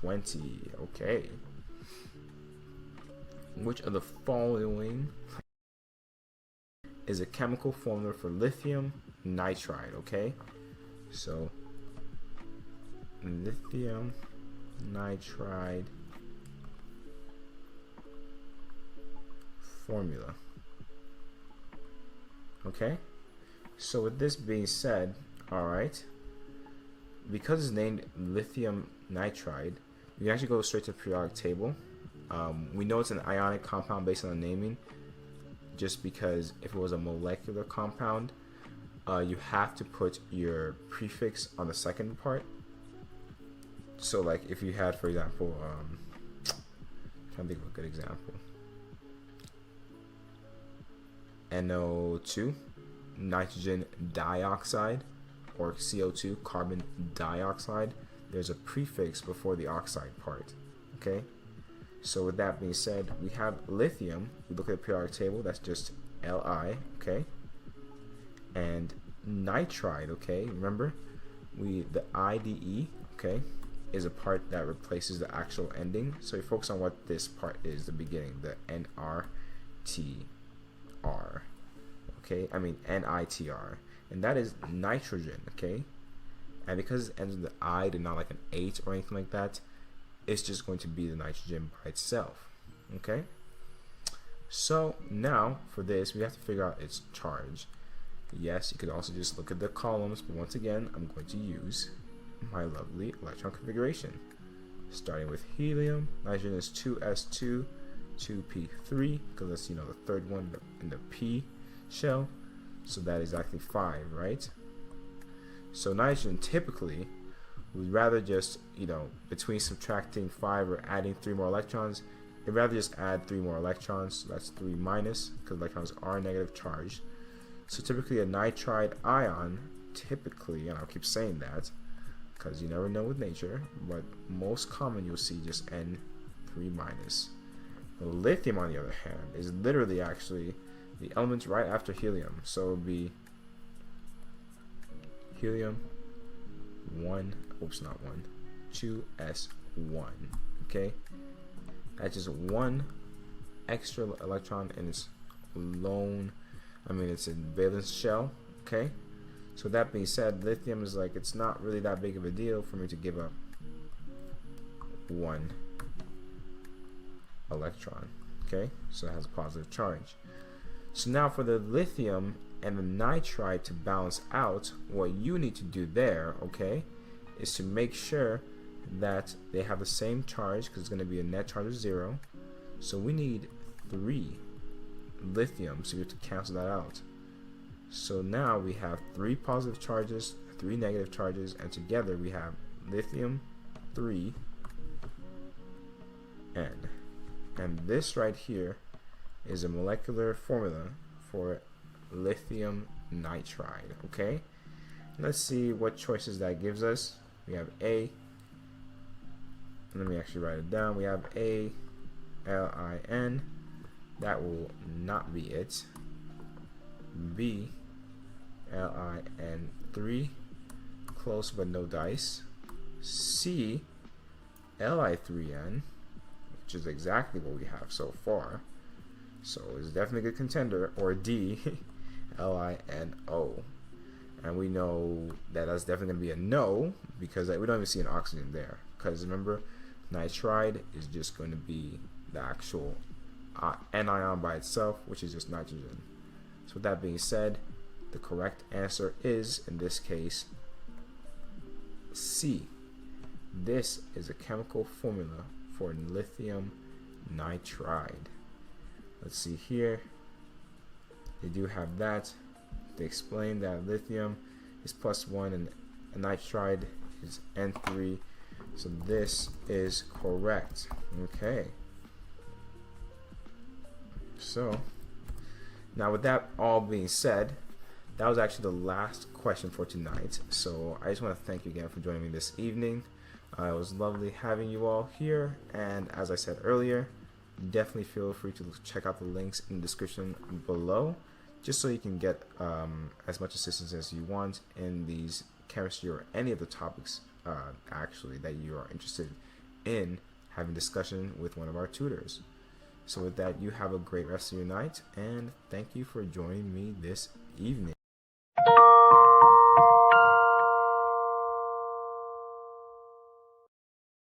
20. Okay. Which of the following is a chemical formula for lithium nitride? Okay. So lithium nitride formula. Okay. So with this being said, alright, because it's named lithium nitride, you can actually go straight to the periodic table. We know it's an ionic compound based on the naming, just because if it was a molecular compound, you have to put your prefix on the second part. So like if you had, for example, trying to think of a good example, NO2, nitrogen dioxide, or CO2, carbon dioxide, there's a prefix before the oxide part. Okay, so with that being said, we have lithium. We look at the periodic table, that's just Li. Okay, and nitride, okay, remember the IDE, okay, is a part that replaces the actual ending. So you focus on what this part is, the beginning, the NRTR, okay, I mean NITR, and that is nitrogen. Okay, and because it ends with the I and not like an 8 or anything like that, it's just going to be the nitrogen by itself. Okay, so now for this we have to figure out its charge. Yes, you could also just look at the columns, but once again I'm going to use my lovely electron configuration. Starting with helium, nitrogen is 2s2 2p3, because that's, you know, the third one in the p shell, so that is exactly 5, right? So nitrogen typically would rather just, you know, between subtracting 5 or adding 3 more electrons, it'd rather just add 3 more electrons. So that's 3 minus, because electrons are negative charged. So typically a nitride ion, typically, and I'll keep saying that because you never know with nature, but most common you'll see just N3 minus. Lithium, on the other hand, is literally actually the element right after helium. So it would be helium 1, oops, not 1, 2s1. Okay, that's just one extra electron in its lone, it's in valence shell. Okay, so that being said, lithium is like, it's not really that big of a deal for me to give up 1 electron. Okay, so it has a positive charge. So now for the lithium and the nitride to balance out, what you need to do there, okay, is to make sure that they have the same charge, because it's going to be a net charge of 0. So we need 3 lithium, so we have to cancel that out. So now we have 3 positive charges, 3 negative charges, and together we have lithium 3N. And this right here is a molecular formula for lithium nitride. Okay, let's see what choices that gives us. We have A, let me actually write it down. We have A, LiN, that will not be it. B, LiN3, close but no dice. C, Li3N, which is exactly what we have so far, so it's definitely a good contender. Or D, LiNO, and we know that that's definitely going to be a no, because we don't even see an oxygen there, because remember, nitride is just going to be the actual anion by itself, which is just nitrogen. So with that being said, the correct answer is, in this case, C. This is a chemical formula for lithium nitride. Let's see here. They do have that. They explain that lithium is +1 and nitride is N3. So this is correct. Okay. So now with that all being said, that was actually the last question for tonight. So I just want to thank you again for joining me this evening. It was lovely having you all here, and as I said earlier, definitely feel free to check out the links in the description below, just so you can get as much assistance as you want in these chemistry or any of the topics actually that you are interested in having discussion with one of our tutors. So with that, you have a great rest of your night, and thank you for joining me this evening.